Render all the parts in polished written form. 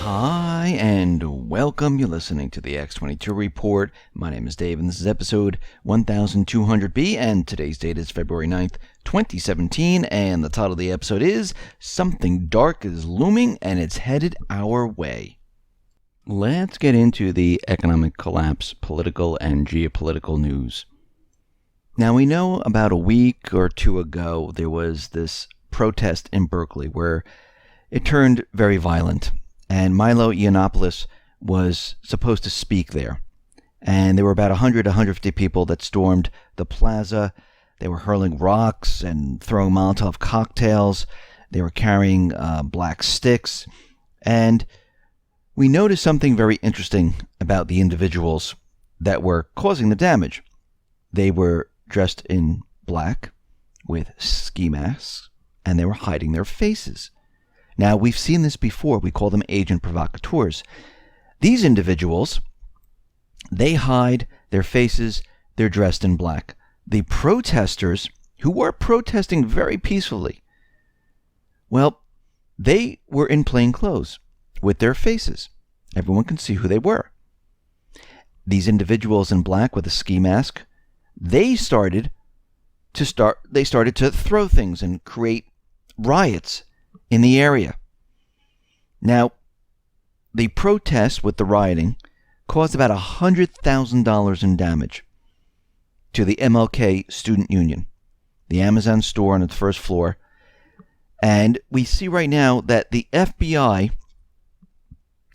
Hi, and welcome. You're listening to the X22 Report. My name is Dave, and this is episode 1200B, and today's date is February 9th, 2017, and the title of the episode is Something Dark is Looming, and it's headed our way. Let's get into the economic collapse, political and geopolitical news. Now, we know about a week or two ago, there was this protest in Berkeley where it turned very violent. And Milo Yiannopoulos was supposed to speak there. And there were about 100 to 150 people that stormed the plaza. They were hurling rocks and throwing Molotov cocktails. They were carrying black sticks. And we noticed something very interesting about the individuals that were causing the damage. They were dressed in black with ski masks, and they were hiding their faces. Now, we've seen this before. We call them agent provocateurs. These individuals, they hide their faces. They're dressed in black. The protesters, who were protesting very peacefully, well, they were in plain clothes with their faces. Everyone can see who they were. These individuals in black with a ski mask, they started to throw things and create riots in the area. Now, the protests with the rioting caused about $100,000 in damage to the MLK Student Union, the Amazon store on its first floor. And we see right now that the FBI,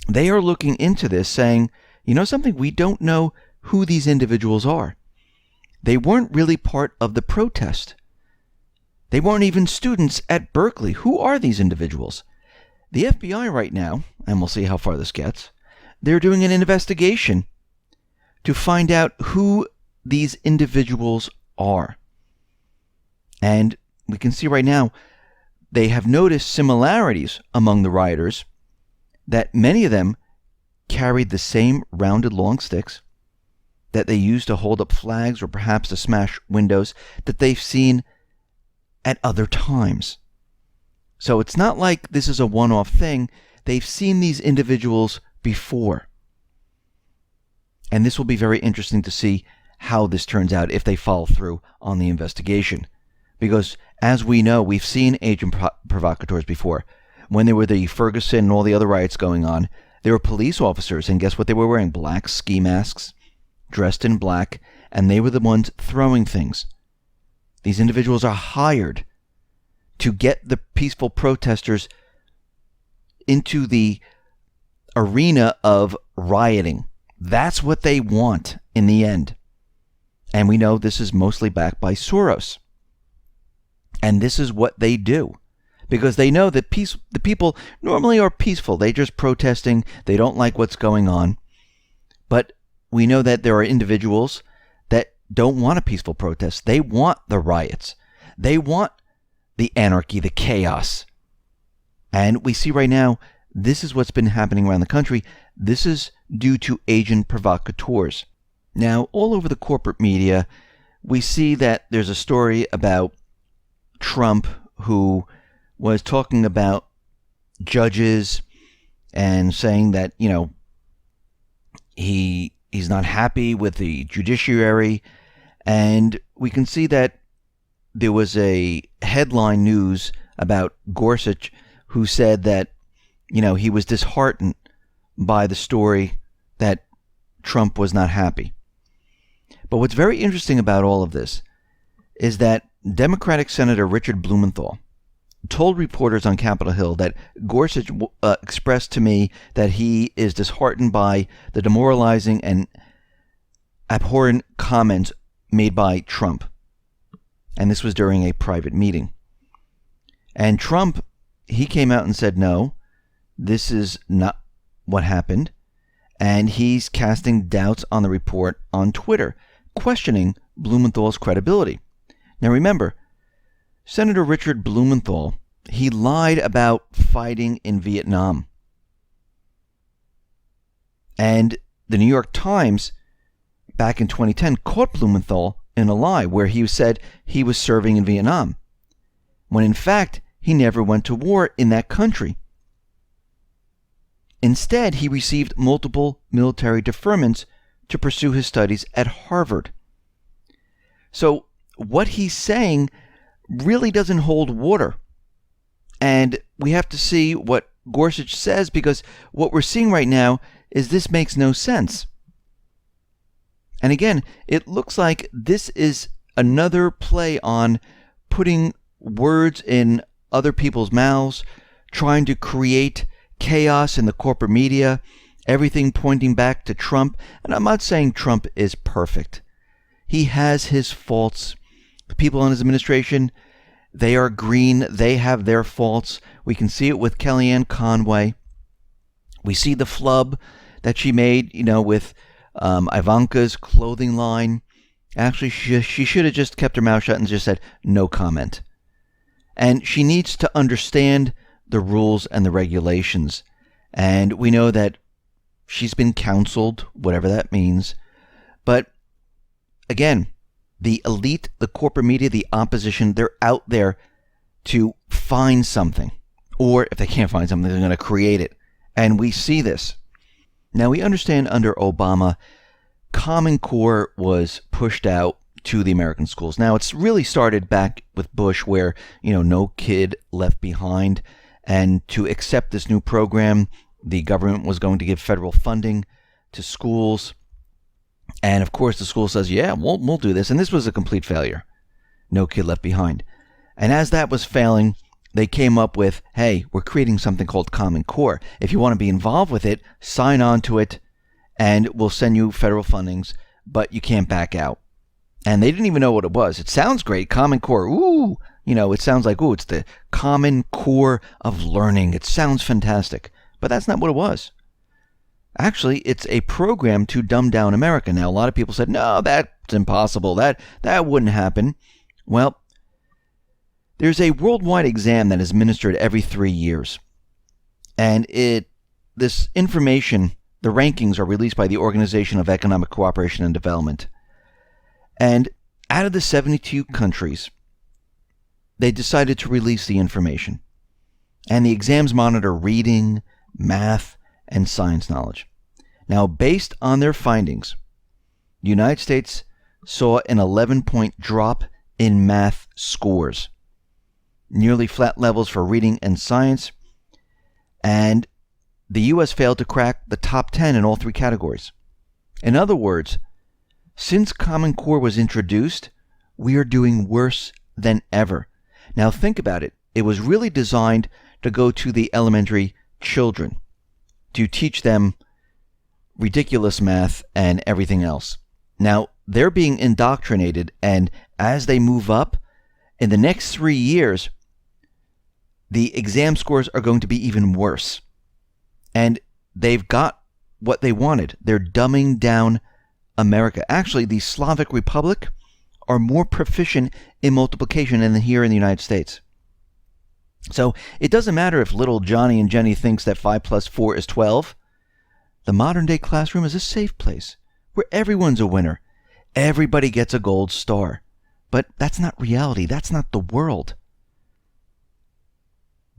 they are looking into this saying, you know something, we don't know who these individuals are. They weren't really part of the protest. They weren't even students at Berkeley. Who are these individuals? The FBI right now, and we'll see how far this gets, they're doing an investigation to find out who these individuals are. And we can see right now they have noticed similarities among the rioters, that many of them carried the same rounded long sticks that they used to hold up flags or perhaps to smash windows that they've seen at other times. So it's not like this is a one-off thing. They've seen these individuals before. And this will be very interesting to see how this turns out if they follow through on the investigation. Because, as we know, we've seen agent provocateurs before. When there were the Ferguson and all the other riots going on, there were police officers, and guess what they were wearing? Black ski masks, dressed in black, and they were the ones throwing things. These individuals are hired to get the peaceful protesters into the arena of rioting. That's what they want in the end. And we know this is mostly backed by Soros. And this is what they do. Because they know that the people normally are peaceful. They're just protesting. They don't like what's going on. But we know that there are individuals that don't want a peaceful protest. They want the riots. They want the anarchy, the chaos. And we see right now, this is what's been happening around the country. This is due to agent provocateurs. Now, all over the corporate media, we see that there's a story about Trump who was talking about judges and saying that, he's not happy with the judiciary. And we can see that there was a headline news about Gorsuch who said that, he was disheartened by the story that Trump was not happy. But what's very interesting about all of this is that Democratic Senator Richard Blumenthal told reporters on Capitol Hill that Gorsuch expressed to me that he is disheartened by the demoralizing and abhorrent comments made by Trump. And this was during a private meeting. And Trump, he came out and said, no, this is not what happened. And he's casting doubts on the report on Twitter, questioning Blumenthal's credibility. Now remember, Senator Richard Blumenthal, he lied about fighting in Vietnam. And the New York Times, back in 2010, caught Blumenthal in a lie where he said he was serving in Vietnam, when in fact he never went to war in that country. Instead, he received multiple military deferments to pursue his studies at Harvard. So what he's saying really doesn't hold water. And we have to see what Gorsuch says, because what we're seeing right now is this makes no sense. And again, it looks like this is another play on putting words in other people's mouths, trying to create chaos in the corporate media, everything pointing back to Trump. And I'm not saying Trump is perfect. He has his faults. The people in his administration, they are green. They have their faults. We can see it with Kellyanne Conway. We see the flub that she made, with Ivanka's clothing line. Actually, she should have just kept her mouth shut and just said, no comment. And she needs to understand the rules and the regulations. And we know that she's been counseled, whatever that means. But again, the elite, the corporate media, the opposition, they're out there to find something. Or if they can't find something, they're going to create it. And we see this. Now, we understand under Obama, Common Core was pushed out to the American schools. Now, it's really started back with Bush where, no kid left behind. And to accept this new program, the government was going to give federal funding to schools. And of course, the school says, yeah, we'll do this. And this was a complete failure. No kid left behind. And as that was failing, they came up with, hey, we're creating something called Common Core. If you want to be involved with it, sign on to it, and we'll send you federal fundings, but you can't back out. And they didn't even know what it was. It sounds great, Common Core. Ooh, it sounds like, it's the Common Core of learning. It sounds fantastic. But that's not what it was. Actually, it's a program to dumb down America. Now, a lot of people said, no, that's impossible. That wouldn't happen. Well, there's a worldwide exam that is administered every 3 years. And this information, the rankings are released by the Organization of Economic Cooperation and Development. And out of the 72 countries, they decided to release the information. And the exams monitor reading, math, and science knowledge. Now, based on their findings, the United States saw an 11-point drop in math scores, nearly flat levels for reading and science, and the U.S. failed to crack the top 10 in all three categories. In other words, since Common Core was introduced, we are doing worse than ever. Now think about it. It was really designed to go to the elementary children, to teach them ridiculous math and everything else. Now, they're being indoctrinated, and as they move up, in the next 3 years, the exam scores are going to be even worse. And they've got what they wanted. They're dumbing down America. Actually, the Slavic Republic are more proficient in multiplication than here in the United States. So it doesn't matter if little Johnny and Jenny thinks that 5 plus 4 is 12. The modern day classroom is a safe place where everyone's a winner. Everybody gets a gold star. But that's not reality. That's not the world.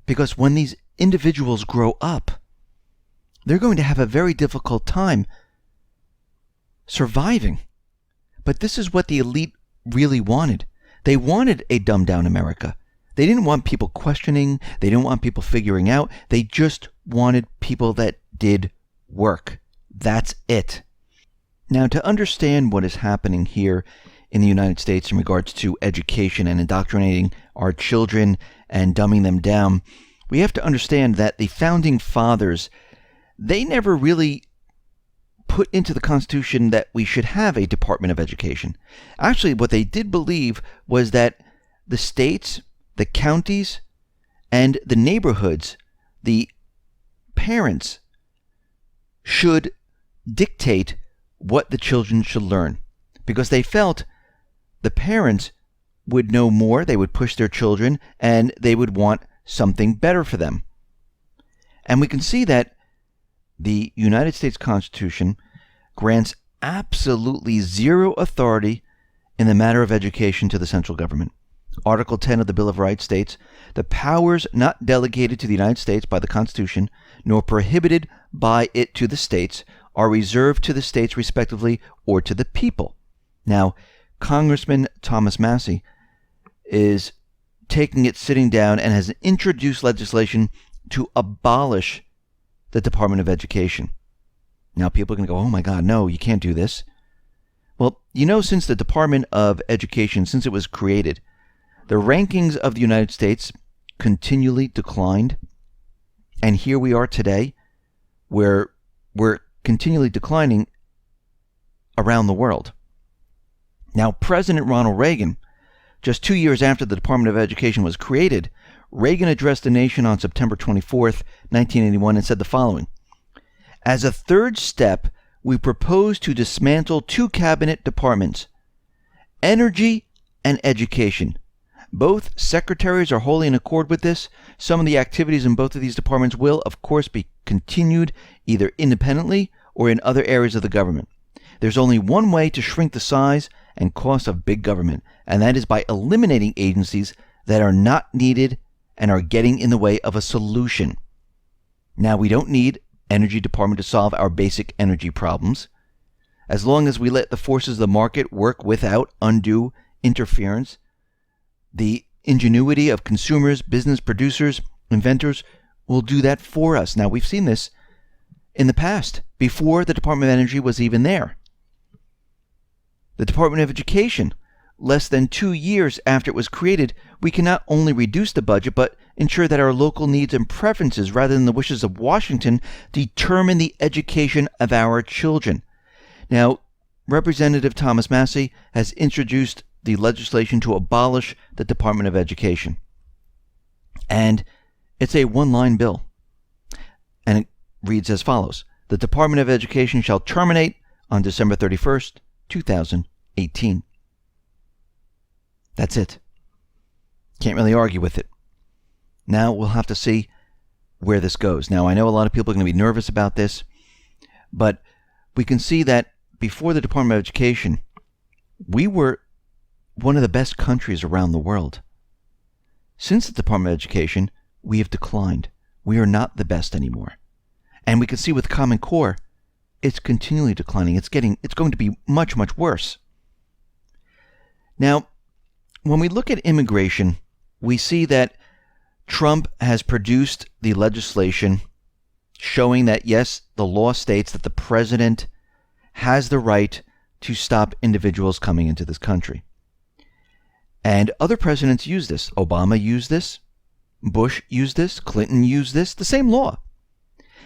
Because when these individuals grow up, they're going to have a very difficult time surviving. But this is what the elite really wanted. They wanted a dumbed down America. They didn't want people questioning. They didn't want people figuring out. They just wanted people that did work. That's it. Now, to understand what is happening here in the United States in regards to education and indoctrinating our children and dumbing them down, we have to understand that the founding fathers, they never really put into the Constitution that we should have a Department of Education. Actually, what they did believe was that the states, the counties, and the neighborhoods, the parents, should dictate what the children should learn, because they felt the parents would know more, they would push their children, and they would want something better for them. And we can see that the United States Constitution grants absolutely zero authority in the matter of education to the central government. Article 10 of the Bill of Rights states, "The powers not delegated to the United States by the Constitution, nor prohibited by it to the states, are reserved to the states respectively or to the people." Now, Congressman Thomas Massie is taking it sitting down and has introduced legislation to abolish the Department of Education. Now, people are going to go, oh my God, no, you can't do this. Well, since the Department of Education, since it was created, the rankings of the United States continually declined. And here we are today, where we're continually declining around the world. Now, President Ronald Reagan, just 2 years after the Department of Education was created, Reagan addressed the nation on September 24th, 1981, and said the following: "As a third step, we propose to dismantle 2 cabinet departments, energy and education. Both secretaries are wholly in accord with this. Some of the activities in both of these departments will, of course, be continued either independently or in other areas of the government. There's only one way to shrink the size and cost of big government, and that is by eliminating agencies that are not needed and are getting in the way of a solution." Now, we don't need Energy Department to solve our basic energy problems. As long as we let the forces of the market work without undue interference, the ingenuity of consumers, business producers, inventors will do that for us. Now, we've seen this in the past, before the Department of Energy was even there. The Department of Education, less than 2 years after it was created, we can not only reduce the budget, but ensure that our local needs and preferences, rather than the wishes of Washington, determine the education of our children. Now, Representative Thomas Massie has introduced the legislation to abolish the Department of Education. And it's a one-line bill. And it reads as follows: "The Department of Education shall terminate on December 31st, 2018. That's it. Can't really argue with it. Now we'll have to see where this goes. Now, I know a lot of people are going to be nervous about this, but we can see that before the Department of Education, we were one of the best countries around the world. Since the Department of Education, we have declined. We are not the best anymore. And we can see with Common Core, it's continually declining. It's going to be much, much worse. Now, when we look at immigration, we see that Trump has produced the legislation showing that, yes, the law states that the president has the right to stop individuals coming into this country. And other presidents use this. Obama used this. Bush used this. Clinton used this. The same law.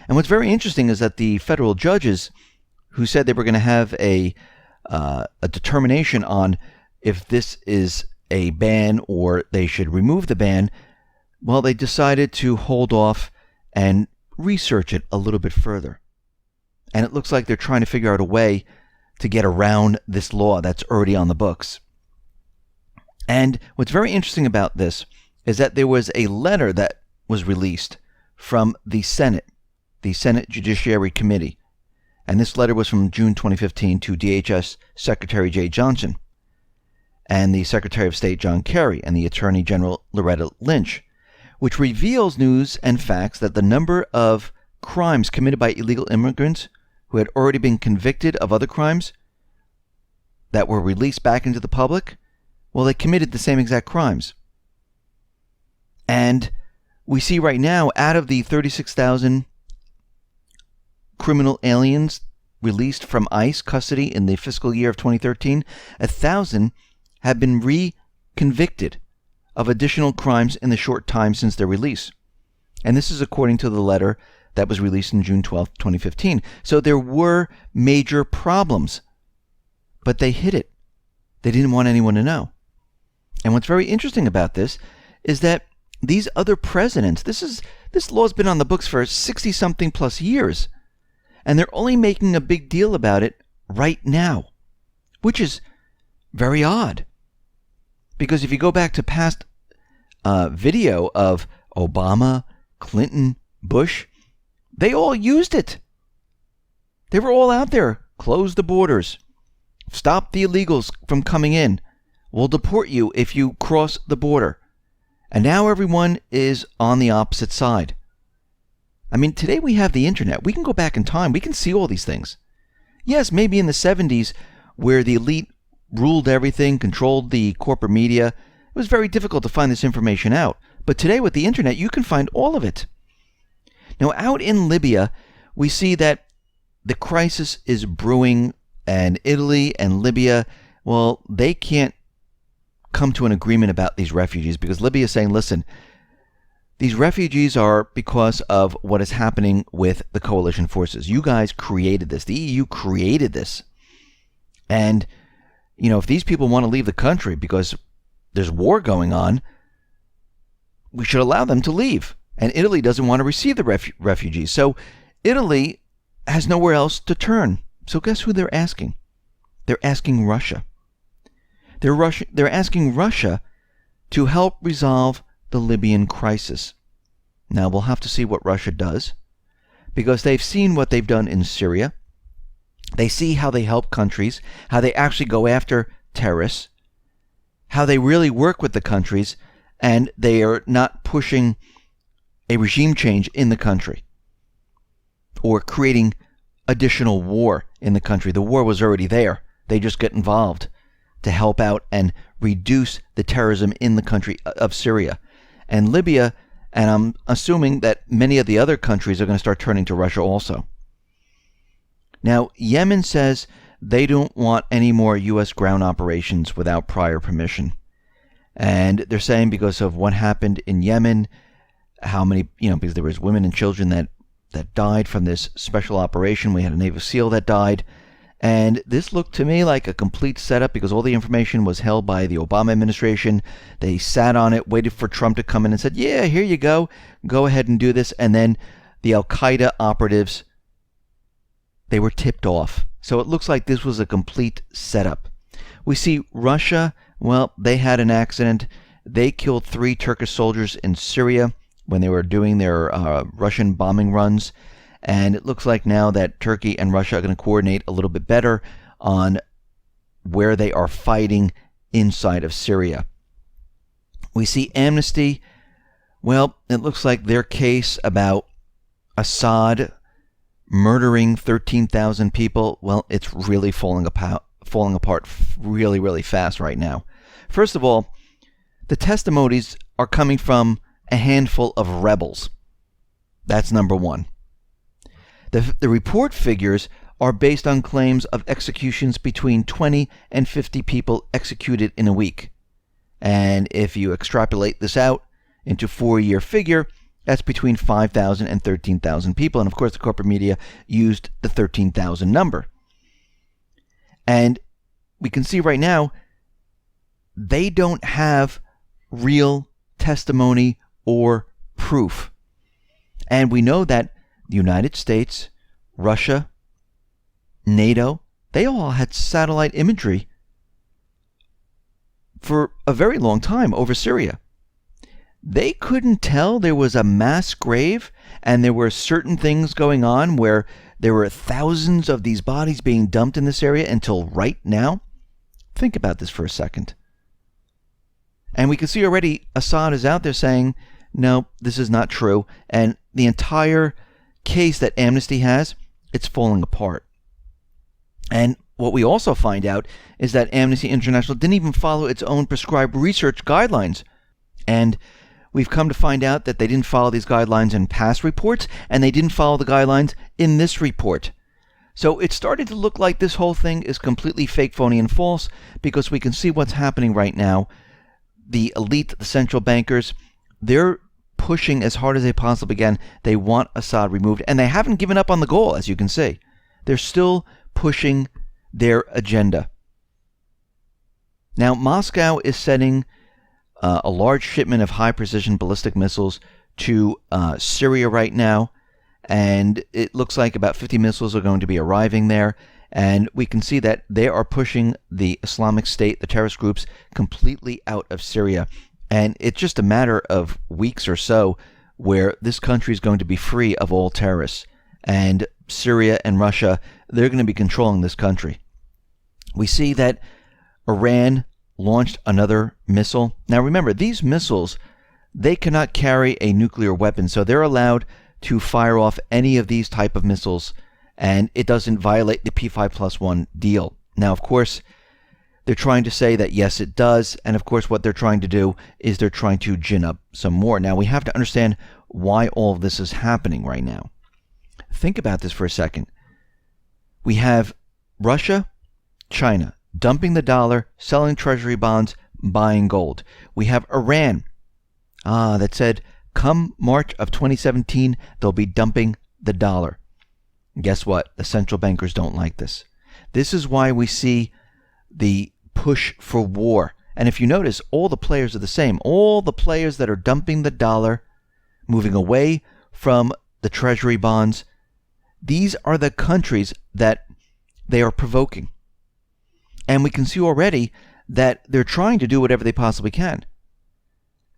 And what's very interesting is that the federal judges who said they were going to have a determination on if this is a ban or they should remove the ban, well, they decided to hold off and research it a little bit further. And it looks like they're trying to figure out a way to get around this law that's already on the books. And what's very interesting about this is that there was a letter that was released from the Senate Judiciary Committee. And this letter was from June 2015 to DHS Secretary Jay Johnson and the Secretary of State John Kerry and the Attorney General Loretta Lynch, which reveals news and facts that the number of crimes committed by illegal immigrants who had already been convicted of other crimes that were released back into the public, well, they committed the same exact crimes. And we see right now, out of the 36,000 criminal aliens released from ICE custody in the fiscal year of 2013, 1,000 have been re-convicted of additional crimes in the short time since their release. And this is according to the letter that was released in June 12, 2015. So there were major problems, but they hid it. They didn't want anyone to know. And what's very interesting about this is that these other presidents, this law's been on the books for 60-something plus years, and they're only making a big deal about it right now, which is very odd. Because if you go back to past video of Obama, Clinton, Bush, they all used it. They were all out there. Close the borders. Stop the illegals from coming in. we'll deport you if you cross the border. And now everyone is on the opposite side. I mean, today we have the internet. We can go back in time. We can see all these things. Yes, maybe in the 70s, where the elite ruled everything, controlled the corporate media, it was very difficult to find this information out. But today with the internet, you can find all of it. Now, out in Libya, we see that the crisis is brewing, and Italy and Libya, well, they can't come to an agreement about these refugees because Libya is saying, listen, these refugees are because of what is happening with the coalition forces. You guys created this. The EU created this. And, you know, if these people want to leave the country because there's war going on, we should allow them to leave. And Italy doesn't want to receive the refugees. So Italy has nowhere else to turn. So guess who they're asking? They're asking Russia. They're asking Russia to help resolve the Libyan crisis. Now we'll have to see what Russia does, because they've seen what they've done in Syria. They see how they help countries, how they actually go after terrorists, how they really work with the countries, and they are not pushing a regime change in the country or creating additional war in the country. The war was already there. They just get involved to help out and reduce the terrorism in the country of Syria. And Libya, and I'm assuming that many of the other countries are going to start turning to Russia also. Now, Yemen says they don't want any more U.S. ground operations without prior permission. And they're saying because of what happened in Yemen, how many, because there was women and children that died from this special operation. We had a Navy SEAL that died. And this looked to me like a complete setup because all the information was held by the Obama administration. They sat on it, waited for Trump to come in and said, yeah, here you go. Go ahead and do this. And then the Al-Qaeda operatives, they were tipped off. So it looks like this was a complete setup. We see Russia, well, they had an accident. They killed 3 Turkish soldiers in Syria when they were doing their Russian bombing runs. And it looks like now that Turkey and Russia are going to coordinate a little bit better on where they are fighting inside of Syria. We see Amnesty. Well, it looks like their case about Assad murdering 13,000 people, well, it's really falling apart really, really fast right now. First of all, the testimonies are coming from a handful of rebels. That's number one. The report figures are based on claims of executions between 20 and 50 people executed in a week. And if you extrapolate this out into a 4-year figure, that's between 5,000 and 13,000 people. And of course, the corporate media used the 13,000 number. And we can see right now, they don't have real testimony or proof. And we know that the United States, Russia, NATO, they all had satellite imagery for a very long time over Syria. They couldn't tell there was a mass grave and there were certain things going on where there were thousands of these bodies being dumped in this area until right now. Think about this for a second. And we can see already Assad is out there saying, no, this is not true. And the entire case that Amnesty has, it's falling apart. And what we also find out is that Amnesty International didn't even follow its own prescribed research guidelines. And we've come to find out that they didn't follow these guidelines in past reports, and they didn't follow the guidelines in this report. So it's starting to look like this whole thing is completely fake, phony, and false, because we can see what's happening right now. The elite, the central bankers, they're pushing as hard as they possibly can. They want Assad removed, and they haven't given up on the goal, as you can see. They're still pushing their agenda. Now, Moscow is sending a large shipment of high-precision ballistic missiles to Syria right now, and it looks like about 50 missiles are going to be arriving there, and we can see that they are pushing the Islamic State, the terrorist groups, completely out of Syria. And it's just a matter of weeks or so where this country is going to be free of all terrorists. And Syria and Russia, they're going to be controlling this country. We see that Iran launched another missile. Now remember, these missiles, they cannot carry a nuclear weapon, so they're allowed to fire off any of these type of missiles, and it doesn't violate the P5+1 deal. Now, of course, they're trying to say that yes, it does, and of course what they're trying to do is they're trying to gin up some more. Now, we have to understand why all of this is happening right now. Think about this for a second. We have Russia, China, dumping the dollar, selling treasury bonds, buying gold. We have Iran, that said, come March of 2017, they'll be dumping the dollar. Guess what? The central bankers don't like this. This is why we see the push for war. And if you notice, all the players are the same. All the players that are dumping the dollar, moving away from the treasury bonds, these are the countries that they are provoking. And we can see already that they're trying to do whatever they possibly can.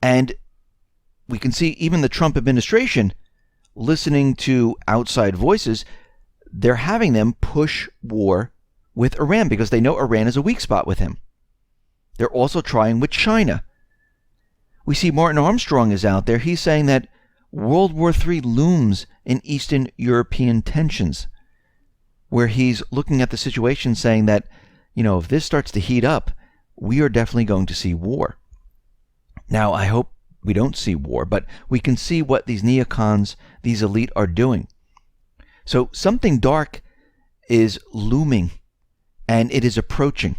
And we can see even the Trump administration, listening to outside voices, they're having them push war with Iran because they know Iran is a weak spot with him. They're also trying with China. We see Martin Armstrong is out there. He's saying that World War III looms in Eastern European tensions, where he's looking at the situation saying that, if this starts to heat up, we are definitely going to see war. Now, I hope we don't see war, but we can see what these neocons, these elite, are doing. So something dark is looming, and it is approaching.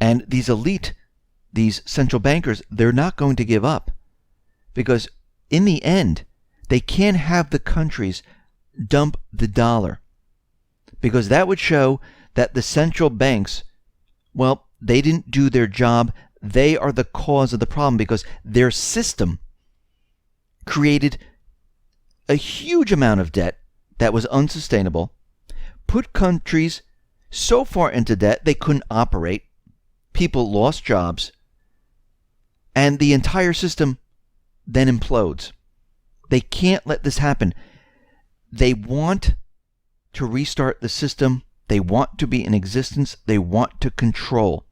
And these elite, these central bankers, they're not going to give up. Because in the end, they can't have the countries dump the dollar. Because that would show that the central banks, well, they didn't do their job. They are the cause of the problem because their system created a huge amount of debt that was unsustainable, put countries so far into debt they couldn't operate, people lost jobs, and the entire system then implodes. They can't let this happen. They want to restart the system. They want to be in existence. They want to control.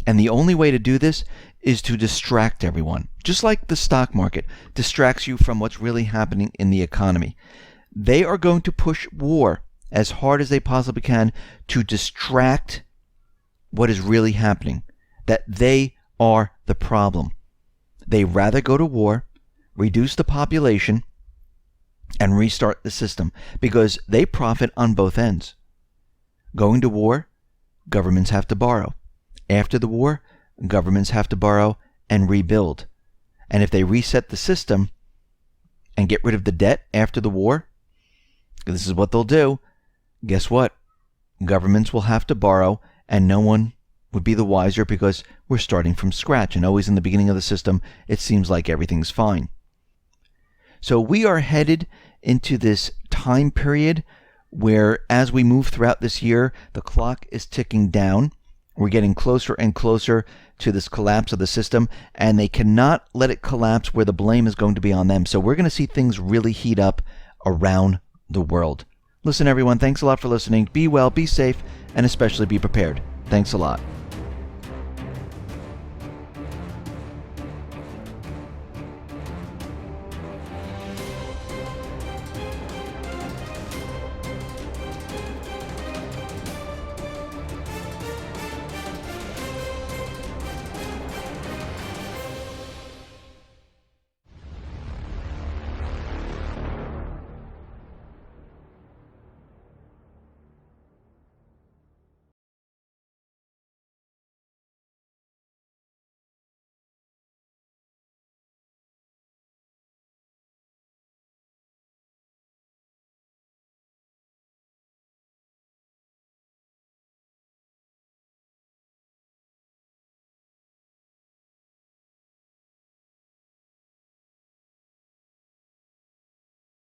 And the only way to do this is to distract everyone. Just like the stock market distracts you from what's really happening in the economy. They are going to push war as hard as they possibly can to distract what is really happening. That they are the problem. They rather go to war, reduce the population, and restart the system because they profit on both ends. Going to war, governments have to borrow. After the war, governments have to borrow and rebuild. And if they reset the system and get rid of the debt after the war, this is what they'll do. Guess what? Governments will have to borrow and no one would be the wiser because we're starting from scratch. And always in the beginning of the system, it seems like everything's fine. So we are headed into this time period where as we move throughout this year, the clock is ticking down. We're getting closer and closer to this collapse of the system, and they cannot let it collapse where the blame is going to be on them. So we're going to see things really heat up around the world. Listen, everyone, thanks a lot for listening. Be well, be safe, and especially be prepared. Thanks a lot.